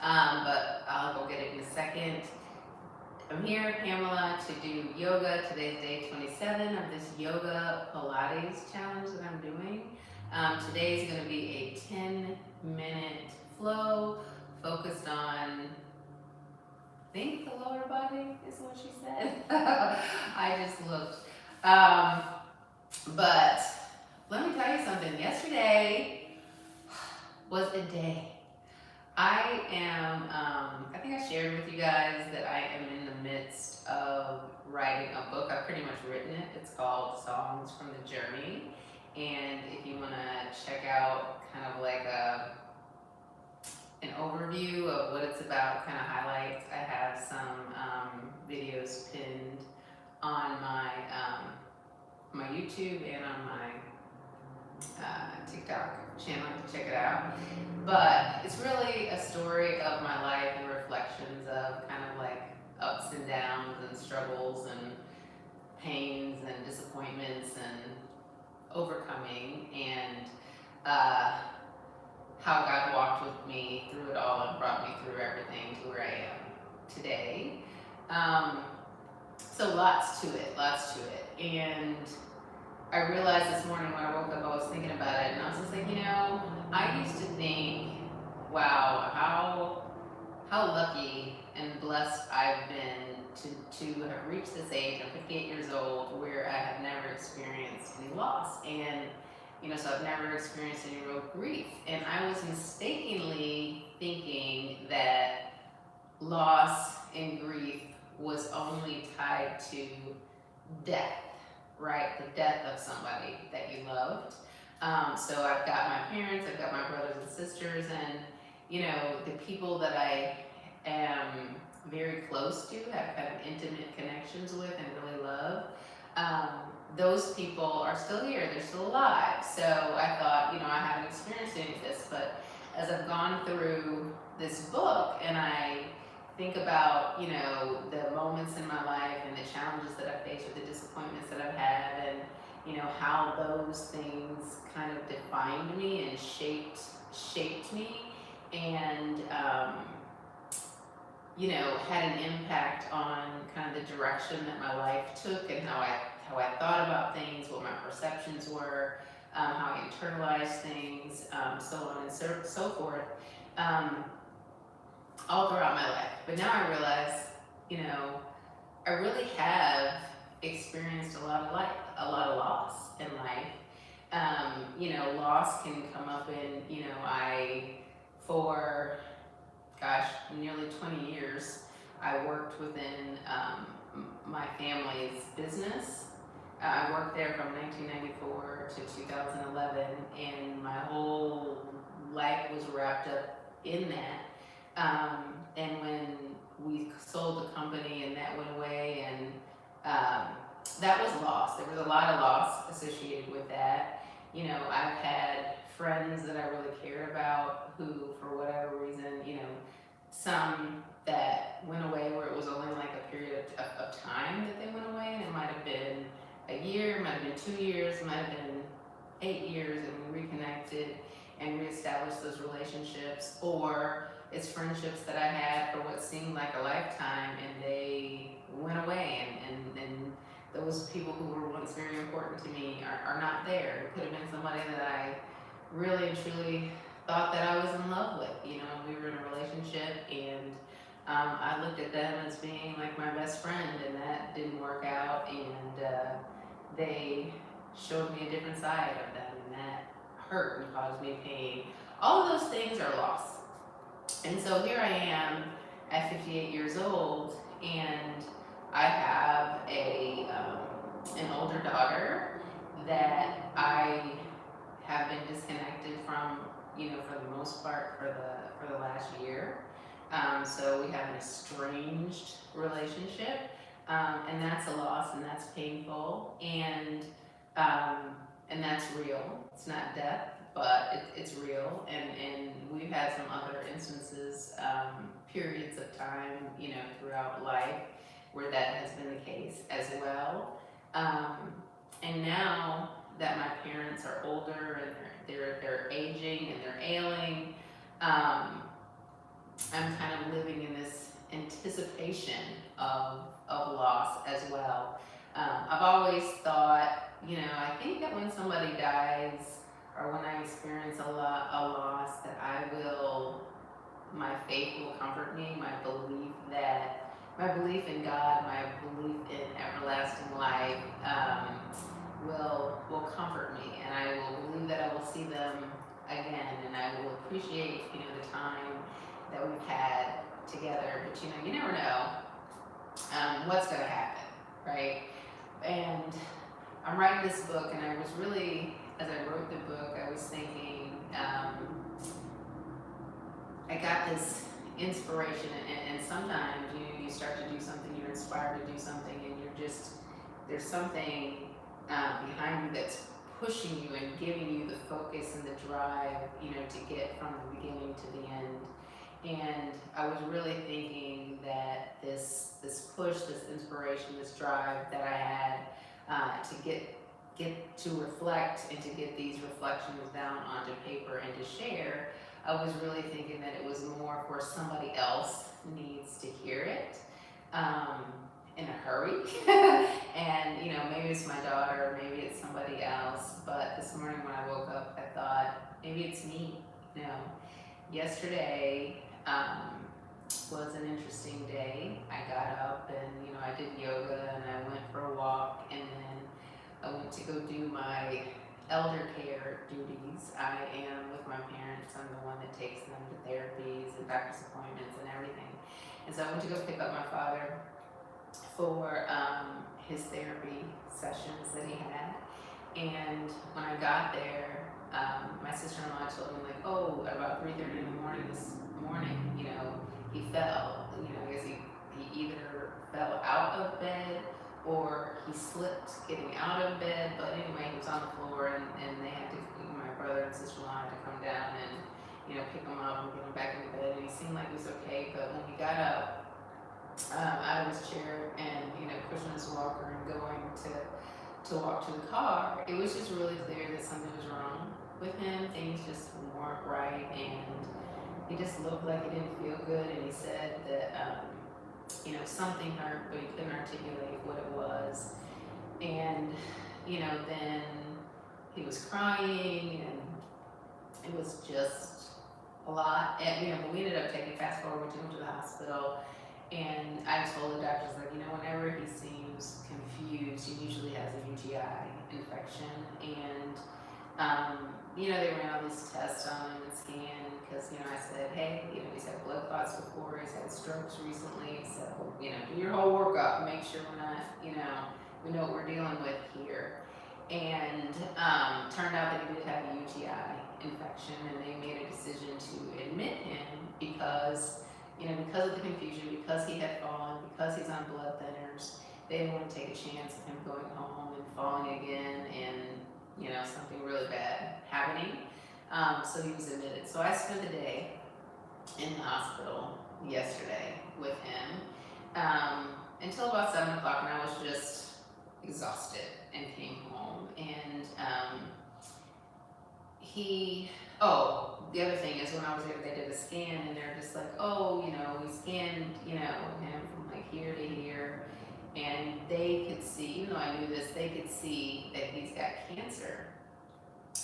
but I'll go get it in a second. I'm here, Pamela, to do yoga. Today's day 27 of this yoga Pilates challenge that I'm doing. Today is going to be a 10-minute flow focused on, I think, the lower body is what she said. I just looked. But let me tell you something. Yesterday was a day. I think I shared with you guys that I am in the midst of writing a book. I've pretty much written it. It's called Songs from the Journey. And if you want to check out kind of like an overview of what it's about, kind of highlights, I have some videos pinned on my YouTube and on my TikTok channel to check it out. But it's really a story of my life and reflections of kind of like ups and downs and struggles and pains and disappointments and overcoming, and how God walked with me through it all and brought me through everything to where I am today. So lots to it. And I realized this morning when I woke up, I was thinking about it, and I was just like, I used to think, wow, how lucky and blessed I've been to have reached this age. I'm 58 years old, where I have never experienced any loss, and so I've never experienced any real grief. And I was mistakenly thinking that loss and grief was only tied to death. Right, the death of somebody that you loved. So I've got my parents, I've got my brothers and sisters, and the people that I am very close to, have kind of intimate connections with and really love. Those people are still here, they're still alive. So I thought, I haven't experienced any of this, but as I've gone through this book and I think about, the moments in my life and the challenges that I faced, or the disappointments that I've had, and, how those things kind of defined me and shaped me, and, had an impact on kind of the direction that my life took, and how I thought about things, what my perceptions were, how I internalized things, so on and so forth. All throughout my life. But now I realize, I really have experienced a lot of loss in life. Loss can come up in, for nearly 20 years, I worked within my family's business. I worked there from 1994 to 2011, and my whole life was wrapped up in that. And when we sold the company and that went away, and that was lost. There was a lot of loss associated with that. I've had friends that I really cared about who, for whatever reason, some that went away where it was only like a period of time that they went away, and it might have been a year, might have been 2 years, might have been 8 years, and we reconnected and reestablished those relationships. Or it's friendships that I had for what seemed like a lifetime, and they went away, and those people who were once very important to me are not there. It could have been somebody that I really and truly thought that I was in love with. We were in a relationship, and I looked at them as being like my best friend, and that didn't work out, and they showed me a different side of them, and that hurt and caused me pain. All of those things are loss. And so here I am at 58 years old, and I have an older daughter that I have been disconnected from, for the most part, for the last year. So we have an estranged relationship, and that's a loss, and that's painful, and that's real. It's not death, but it's real, and we've had some other instances, periods of time, throughout life where that has been the case as well. And now that my parents are older and they're aging and they're ailing, I'm kind of living in this anticipation of loss as well. I've always thought, I think that when somebody dies or when I experience a loss, that my faith will comfort me, my belief in God, my belief in everlasting life, will comfort me, and I will believe that I will see them again, and I will appreciate, the time that we've had together. But you never know what's going to happen, right? And I'm writing this book, and I was really, as I wrote the book, I was thinking, I got this inspiration, and sometimes you start to do something, you're inspired to do something, and there's something behind you that's pushing you and giving you the focus and the drive, to get from the beginning to the end. And I was really thinking that this push, this inspiration, this drive that I had to get to reflect and to get these reflections down onto paper and to share, I was really thinking that it was more for somebody else needs to hear it in a hurry. And maybe it's my daughter, maybe it's somebody else. But this morning when I woke up, I thought maybe it's me. Yesterday was an interesting day. I got up and I did yoga and I went for a walk, and then I went to go do my elder care duties. I am with my parents. I'm the one that takes them to therapies and doctor's appointments and everything. And so I went to go pick up my father for his therapy sessions that he had. And when I got there, my sister-in-law told me, about 3:30 in the morning this morning, he fell. I guess he either fell out of bed or he slipped getting out of bed. But anyway, he was on the floor, and they had to, my brother and sister-in-law had to come down and, pick him up and get him back in bed. And he seemed like he was okay, but when he got up out of his chair and, pushing his walker and going to walk to the car, it was just really clear that something was wrong with him. Things just weren't right, and he just looked like he didn't feel good. And he said that, something hurt, but he couldn't articulate what it was. And, then he was crying, and it was just a lot. And, but we ended up fast forward to him to the hospital. And I told the doctors, whenever he seems confused, he usually has a UTI infection. And, they ran all these tests on him and scanned, because, I said, hey, he's had blood clots before, he's had strokes recently, so, do your whole workup, make sure we're not, we know what we're dealing with here. And turned out that he did have a UTI infection, and they made a decision to admit him because of the confusion, because he had fallen, because he's on blood thinners. They didn't want to take a chance of him going home and falling again and, something really bad happening. So he was admitted. So I spent the day in the hospital yesterday with him until about 7 o'clock, and I was just exhausted and came home. And the other thing is, when I was there, they did a scan, and they're just like, we scanned, him from here to here, and they could see, even though I knew this, they could see that he's got cancer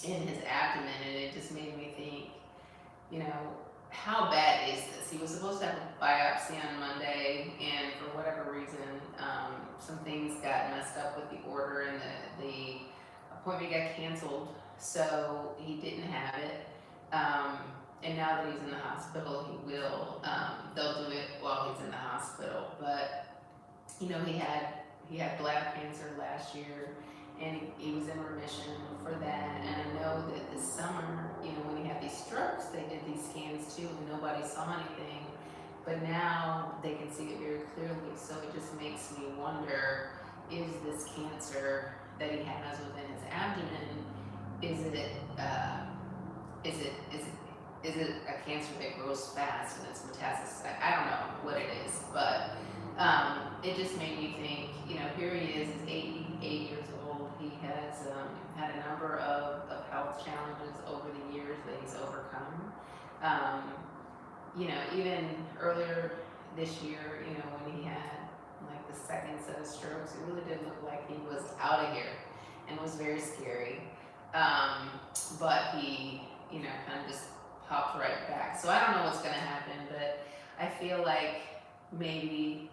in his abdomen, and it just made me think, how bad is this? He was supposed to have a biopsy on Monday, and for whatever reason, some things got messed up with the order, and the appointment got canceled, so he didn't have it. And now that he's in the hospital, they'll do it while he's in the hospital. But, he had bladder cancer last year, and he was in remission for that. And I know that this summer, when he had these strokes, they did these scans too, and nobody saw anything. But now they can see it very clearly, so it just makes me wonder, is this cancer that he has within his abdomen, is it a cancer that grows fast and it's metastasis? I don't know what it is, but it just made me think, here he is, he's 88 years old. He has had a number of health challenges over the years that he's overcome. even earlier this year, when he had like the second set of strokes, it really did look like he was out of here and was very scary. But he, kind of just popped right back. So I don't know what's going to happen, but I feel like maybe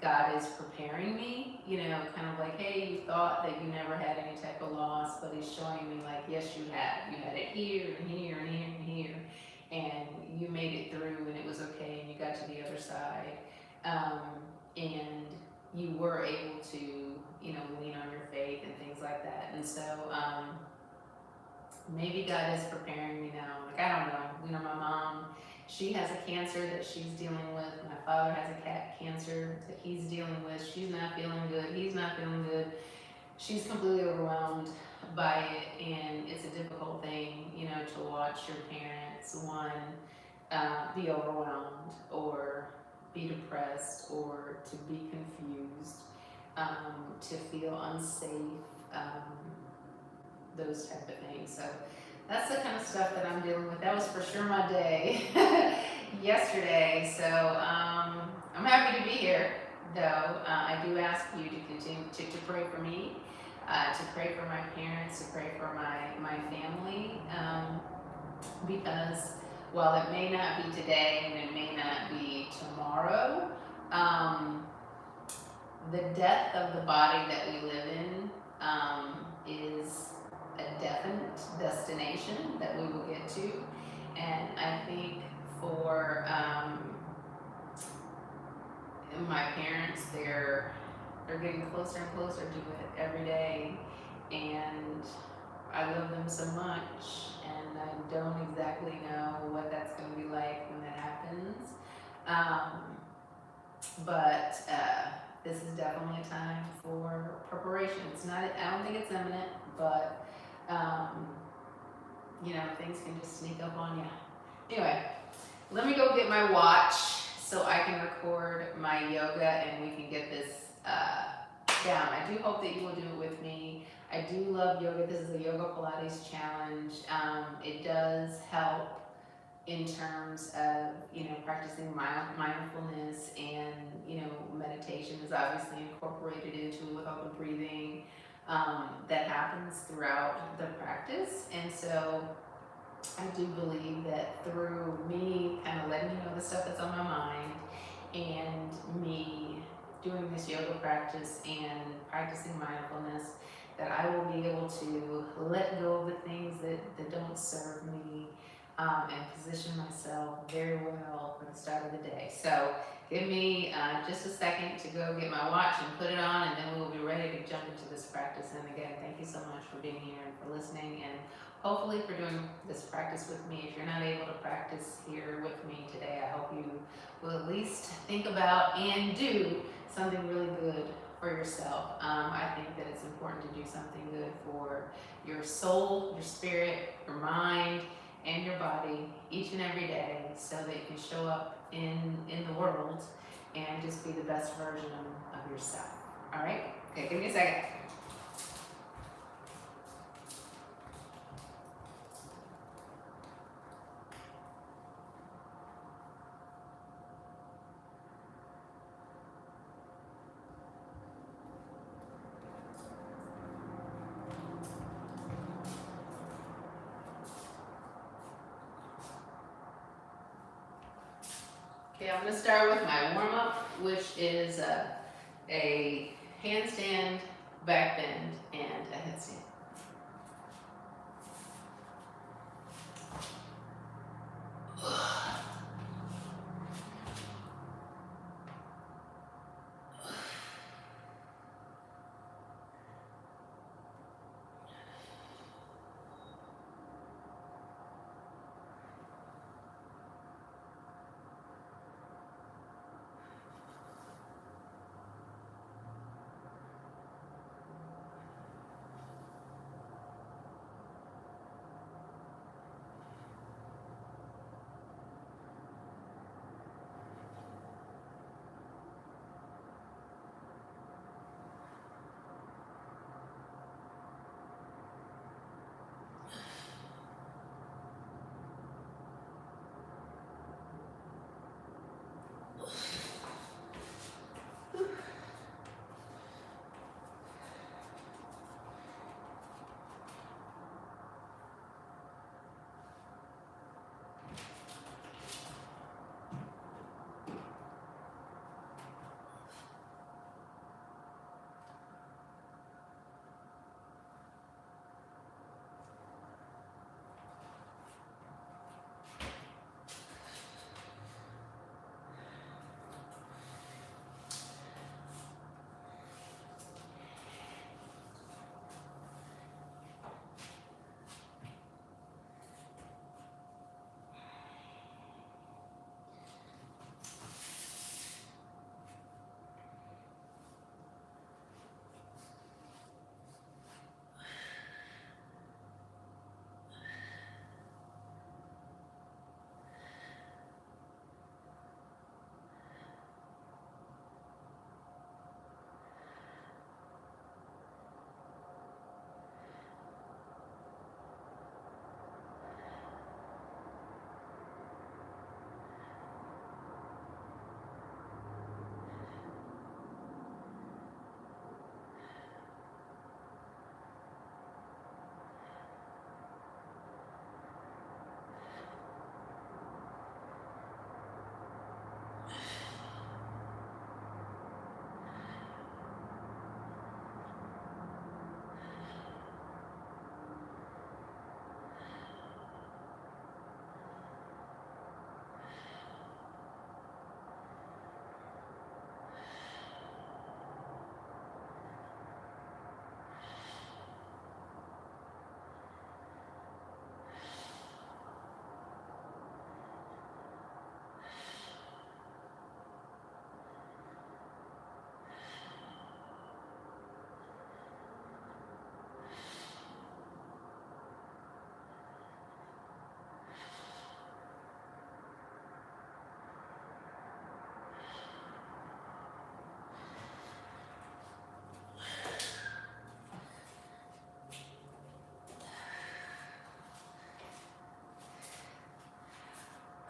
God is preparing me, kind of like, hey, you thought that you never had any type of loss, but He's showing me, like, yes, you had. You had it here and here and here and here, and you made it through, and it was okay, and you got to the other side, and you were able to, lean on your faith and things like that. And so, maybe God is preparing me now. Like, I don't know. My mom, she has a cancer that she's dealing with. My father has a cancer that he's dealing with. She's not feeling good. He's not feeling good. She's completely overwhelmed by it, and it's a difficult thing, to watch your parents, one, be overwhelmed or be depressed or to be confused, to feel unsafe, those type of things. So that's the kind of stuff that I'm dealing with. That was for sure my day yesterday. So I'm happy to be here, though. I do ask you to continue to pray for me, to pray for my parents, to pray for my family, because while it may not be today and it may not be tomorrow, the death of the body that we live in is a definite destination that we will get to. And I think for my parents, they're getting closer and closer to it every day, and I love them so much, and I don't exactly know what that's going to be like when that happens. But this is definitely a time for preparation. It's not, I don't think it's imminent, but things can just sneak up on you. Anyway, let me go get my watch so I can record my yoga and we can get this down. I do hope that you will do it with me. I do love yoga. This is a Yoga Pilates challenge. It does help in terms of, practicing mindfulness, and, meditation is obviously incorporated into it with all the breathing that happens throughout the practice. And so I do believe that through me kind of letting you know the stuff that's on my mind, and me doing this yoga practice and practicing mindfulness, that I will be able to let go of the things that don't serve me, and position myself very well for the start of the day. So give me just a second to go get my watch and put it on, and then we will be ready to jump into this practice. And again, thank you so much for being here and for listening, and hopefully for doing this practice with me. If you're not able to practice here with me today, I hope you will at least think about and do something really good for yourself. I think that it's important to do something good for your soul, your spirit, your mind, and your body each and every day, so that you can show up in the world and just be the best version of yourself. All right? Okay, give me a second. Okay, I'm going to start with my warm-up, which is a handstand, back bend, and a headstand.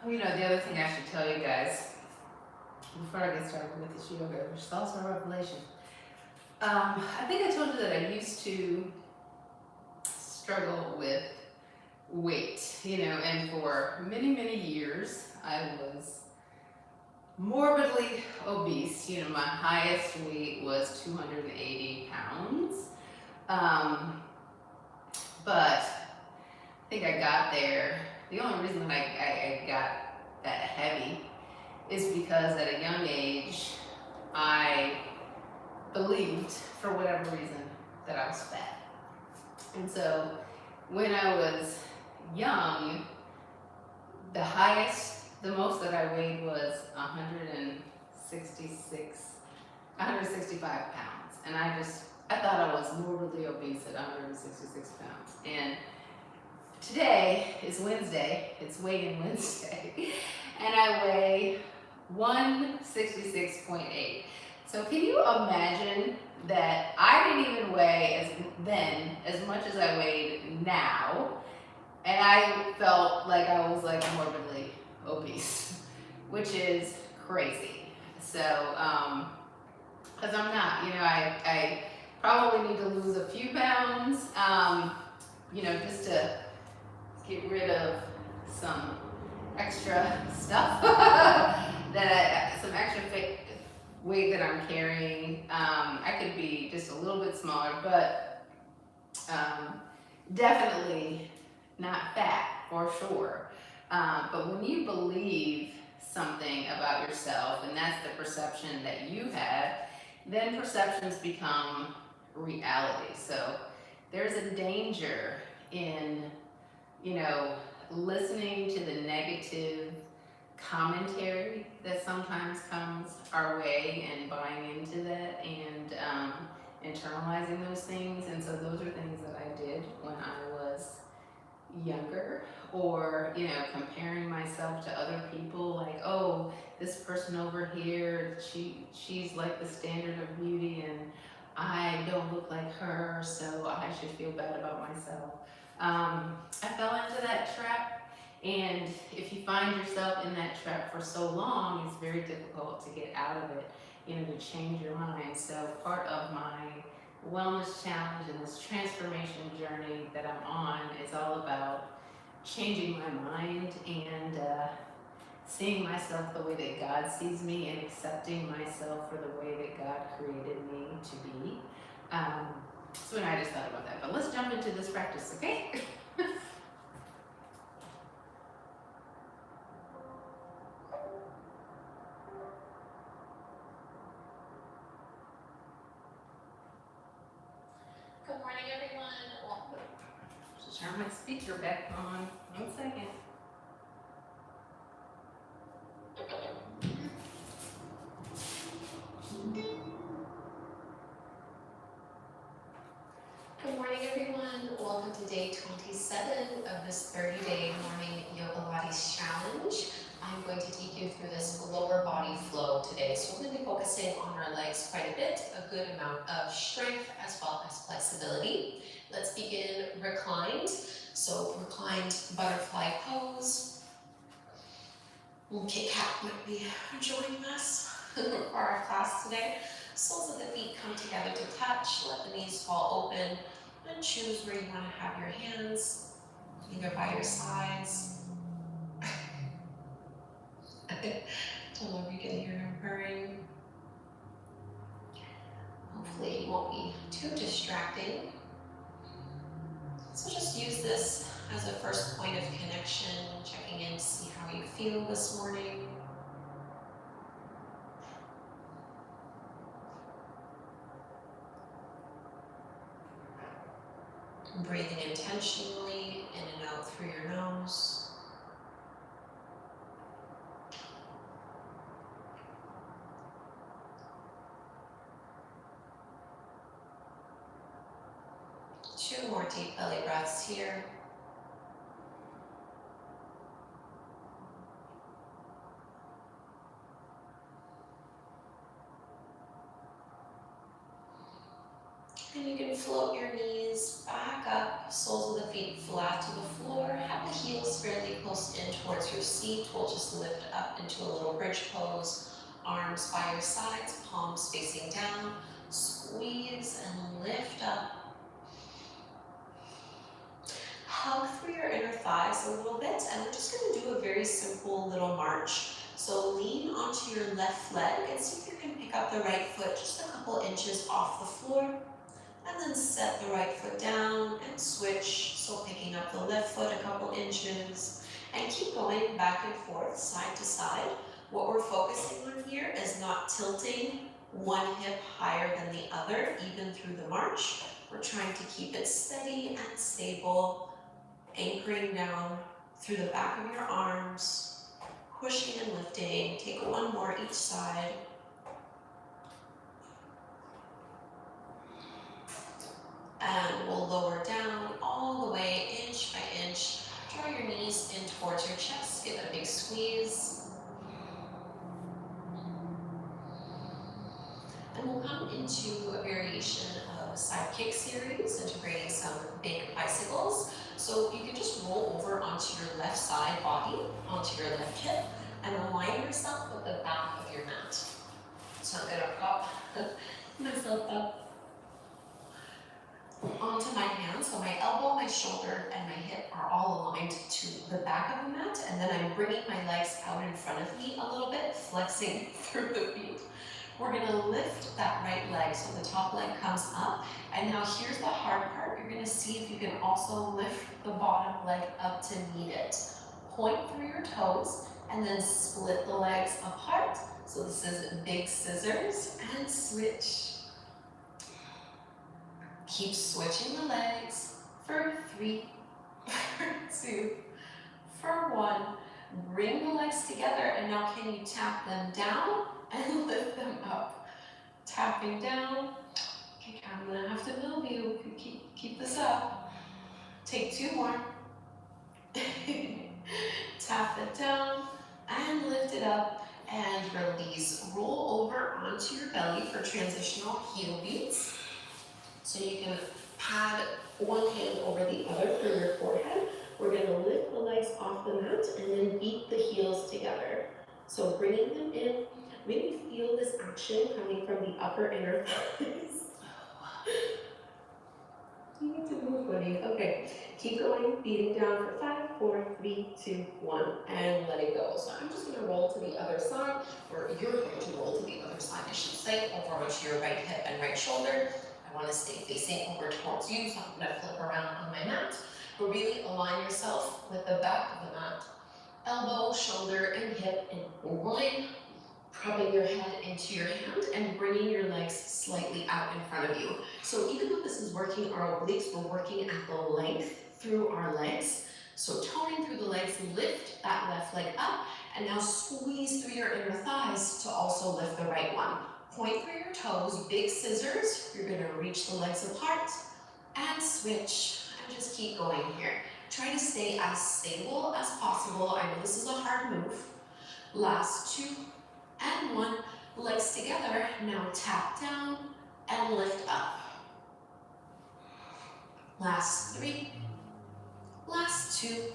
You know, the other thing I should tell you guys before I get started with this yoga, which is also a revelation. I think I told you that I used to struggle with weight, you know, and for many, many years I was morbidly obese. You know, my highest weight was 280 pounds. But I think I got there. The only reason that I got that heavy is because at a young age, I believed, for whatever reason, that I was fat. And so when I was young, the most that I weighed was 165 pounds. And I thought I was morbidly obese at 166 pounds. And today is Wednesday, it's weigh-in Wednesday, and I weigh 166.8. So can you imagine that I didn't even weigh as much as I weighed now, and I felt like I was like morbidly obese, which is crazy. So, because I'm not, you know, I probably need to lose a few pounds, you know, just to get rid of some extra stuff some extra weight that I'm carrying. I could be just a little bit smaller, but definitely not fat for sure. But when you believe something about yourself, and that's the perception that you have, then perceptions become reality. So there's a danger in, you know, listening to the negative commentary that sometimes comes our way and buying into that and internalizing those things. And so those are things that I did when I was younger, or, you know, comparing myself to other people, like, oh, this person over here, she's like the standard of beauty and I don't look like her, so I should feel bad about myself. I fell into that trap, and if you find yourself in that trap for so long, it's very difficult to get out of it, you know, to change your mind. So part of my wellness challenge and this transformation journey that I'm on is all about changing my mind and seeing myself the way that God sees me and accepting myself for the way that God created me to be. So I just thought about that, but let's jump into this practice, okay? Good morning, everyone. Just turn my speaker back on. 1 second. Good morning, everyone. Welcome to day 27 of this 30-day morning yoga Pilates challenge. I'm going to take you through this lower body flow today. So we're going to be focusing on our legs quite a bit, a good amount of strength as well as flexibility. Let's begin reclined. So reclined butterfly pose. Kit Kat might be joining us for our class today. Soles of the feet come together to touch. Let the knees fall open and choose where you want to have your hands, either by your sides. Don't know if you can hear him purring. Hopefully it won't be too distracting. So just use this as a first point of connection, checking in to see how you feel this morning. Breathing intentionally in and out through your nose. Two more deep belly breaths here. And you can float your knees back up, soles of the feet flat to the floor. Have the heels fairly close in towards your seat. We'll just lift up into a little bridge pose. Arms by your sides, palms facing down. Squeeze and lift up. Hug through your inner thighs a little bit, and we're just going to do a very simple little march. So lean onto your left leg and see if you can pick up the right foot just a couple inches off the floor. And then set the right foot down and switch. So picking up the left foot a couple inches. And keep going back and forth, side to side. What we're focusing on here is not tilting one hip higher than the other, even through the march. We're trying to keep it steady and stable, anchoring down through the back of your arms, pushing and lifting. Take one more each side. And we'll lower down all the way, inch by inch. Draw your knees in towards your chest, give it a big squeeze. And we'll come into a variation of a side kick series, integrating some big bicycles. So you can just roll over onto your left side body, onto your left hip, and align yourself with the back of your mat. So I'm gonna prop myself up onto my hands, so my elbow, my shoulder, and my hip are all aligned to the back of the mat, and then I'm bringing my legs out in front of me a little bit, flexing through the feet. We're gonna lift that right leg, so the top leg comes up, and now here's the hard part. You're gonna see if you can also lift the bottom leg up to meet it. Point through your toes, and then split the legs apart. So this is big scissors, and switch. Keep switching the legs for 3, for 2, for 1. Bring the legs together, and now can you tap them down and lift them up? Tapping down. Okay, I'm gonna have to move you. Keep this up. Take 2 more. Tap it down and lift it up and release. Roll over onto your belly for transitional heel beats. So you can pad one hand over the other for your forehead. We're gonna lift the legs off the mat and then beat the heels together. So bringing them in, maybe feel this action coming from the upper inner thighs. You need to move, buddy. Okay, keep going, beating down for 5, 4, 3, 2, 1, and let it go. So I'm just gonna roll to the other side, or you're going to roll to the other side, I should say, over onto your right hip and right shoulder. I want to stay facing over towards you, so I'm going to flip around on my mat. But really align yourself with the back of the mat. Elbow, shoulder, and hip in line. Propping your head into your hand and bringing your legs slightly out in front of you. So even though this is working our obliques, we're working at the length through our legs. So toning through the legs, lift that left leg up, and now squeeze through your inner thighs to also lift the right one. Point through your toes, big scissors. You're gonna reach the legs apart and switch, and just keep going here. Try to stay as stable as possible. I know this is a hard move. Last 2 and 1, legs together. Now tap down and lift up. Last 3, last 2,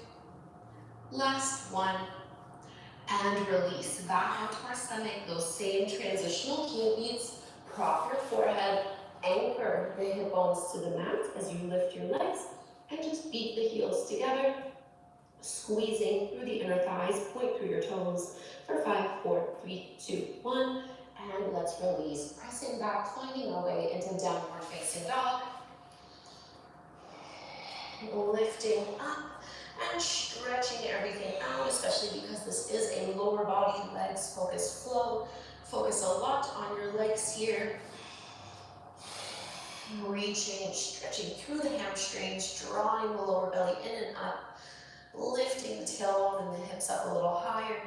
last 1. And release back onto our stomach, those same transitional heel beats. Prop your forehead, anchor the hip bones to the mat as you lift your legs, and just beat the heels together, squeezing through the inner thighs, point through your toes for 5, 4, 3, 2, 1, and let's release. Pressing back, finding our way into downward facing dog. Lifting up and stretching everything out, especially because this is a lower body, legs focus flow. Focus a lot on your legs here. Reaching, stretching through the hamstrings, drawing the lower belly in and up, lifting the tailbone and the hips up a little higher.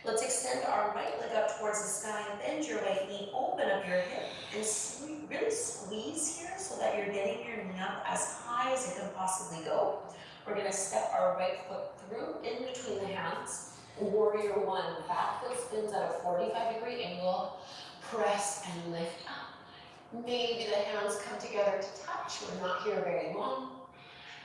Let's extend our right leg up towards the sky, bend your right knee, open up your hip, and really squeeze here so that you're getting your knee up as high as it can possibly go. We're gonna step our right foot through in between the hands. Warrior 1, back foot spins at a 45-degree angle. Press and lift up. Maybe the hands come together to touch. We're not here very long.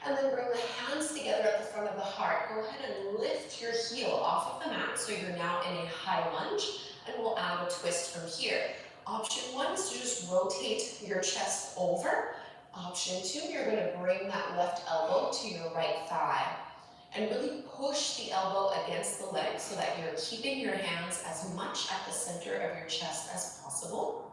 And then bring the hands together at the front of the heart. Go ahead and lift your heel off of the mat so you're now in a high lunge, and we'll add a twist from here. Option 1 is to just rotate your chest over. Option 2, you're going to bring that left elbow to your right thigh and really push the elbow against the leg so that you're keeping your hands as much at the center of your chest as possible.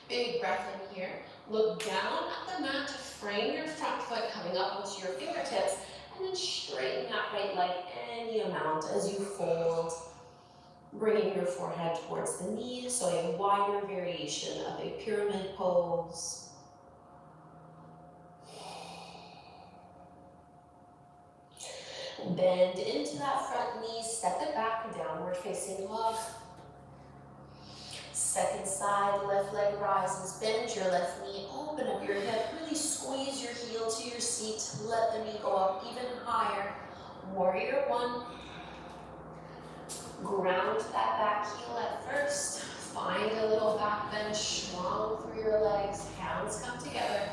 Big breath in here. Look down at the mat to frame your front foot coming up onto your fingertips, and then straighten that right leg any amount as you fold, bringing your forehead towards the knees, so a wider variation of a pyramid pose. Bend into that front knee, step it back, downward facing dog. Second side, left leg rises, bend your left knee, open up your hip, really squeeze your heel to your seat, let the knee go up even higher. Warrior 1. Ground that back heel at first, find a little back bend, strong through your legs, hands come together,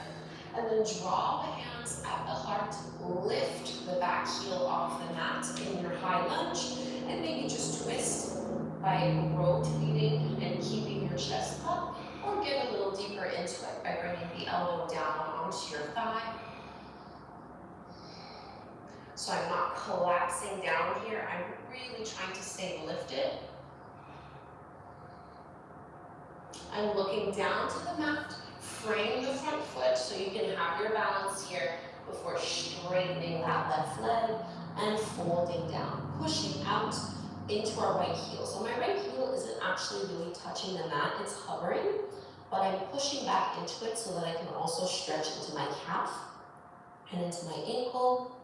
and then draw the hands at the heart, lift the back heel off the mat in your high lunge, and maybe just twist by rotating and keeping your chest up, or get a little deeper into it by bringing the elbow down onto your thigh. So I'm not collapsing down here, I'm really trying to stay lifted. I'm looking down to the mat, frame the front foot so you can have your balance here before straightening that left leg and folding down, pushing out into our right heel. So my right heel isn't actually really touching the mat, it's hovering, but I'm pushing back into it so that I can also stretch into my calf and into my ankle.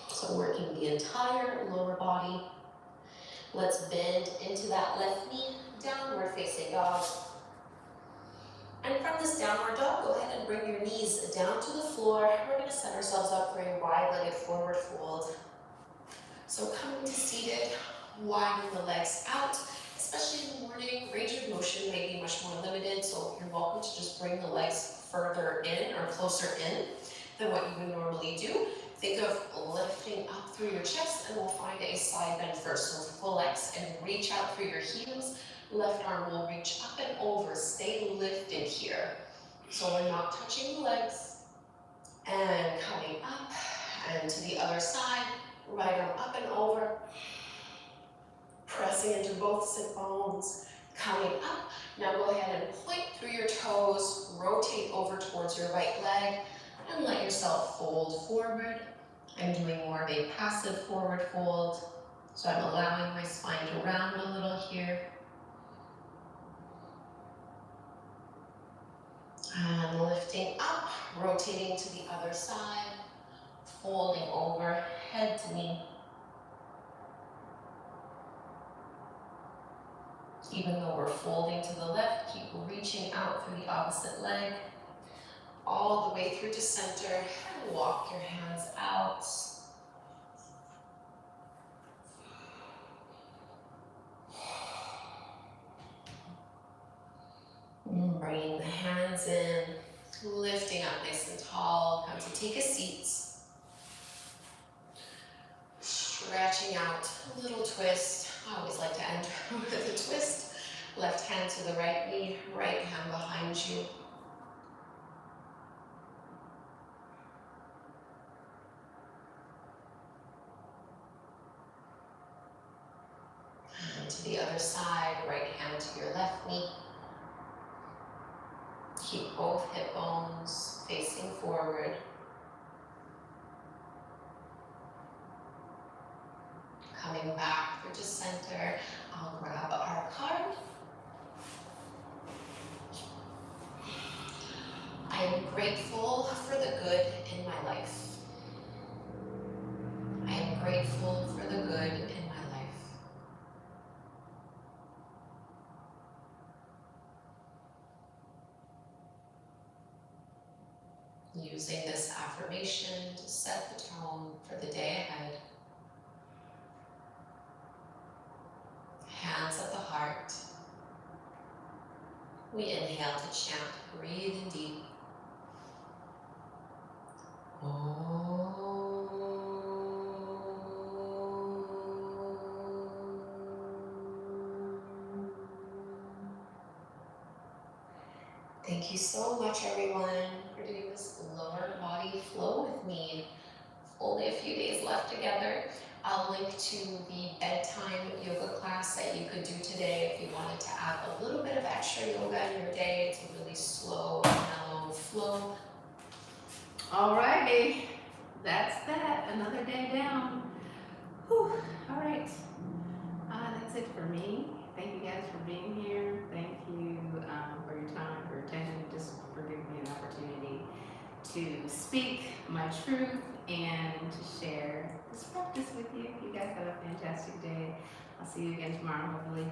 So working the entire lower body. Let's bend into that left knee, downward facing dog. And from this downward dog, go ahead and bring your knees down to the floor. We're going to set ourselves up for a wide-legged forward fold. So coming to seated, widen the legs out, especially in the morning. Range of motion may be much more limited, so you're welcome to just bring the legs further in or closer in than what you would normally do. Think of lifting up through your chest, and we'll find a side bend first. So full X and reach out through your heels. Left arm will reach up and over. Stay lifted here. So we're not touching the legs. And coming up and to the other side. Right arm up and over. Pressing into both sit bones. Coming up. Now go ahead and point through your toes. Rotate over towards your right leg. And let yourself fold forward. I'm doing more of a passive forward fold. So I'm allowing my spine to round a little here. And lifting up, rotating to the other side. Folding over, head to knee. Even though we're folding to the left, keep reaching out through the opposite leg. All the way through to center, and walk your hands out. Bringing the hands in, lifting up nice and tall. Come to take a seat. Stretching out, a little twist. I always like to end with a twist. Left hand to the right knee, right hand behind you. And to the other side, right hand to your left knee. Keep both hip bones facing forward. Coming back through to center, I'll grab our card. I am grateful for the good in my life. I am grateful for the good in my life. Using this affirmation to set the tone for the day ahead. Hands at the heart. inhale to chant. Breathe in deep. Thank you so much, everyone, for doing this lower body flow with me. Only a few days left together. I'll link to the bedtime yoga class that you could do today if you wanted to add a little bit of extra yoga in your day. It's a really slow, mellow flow. Alrighty, that's that. Another day down. Whew. All right. That's it for me. Thank you guys for being here. Thank you for your time, for your attention, just for giving me an opportunity to speak my truth and to share this practice with you. You guys have a fantastic day. I'll see you again tomorrow, hopefully.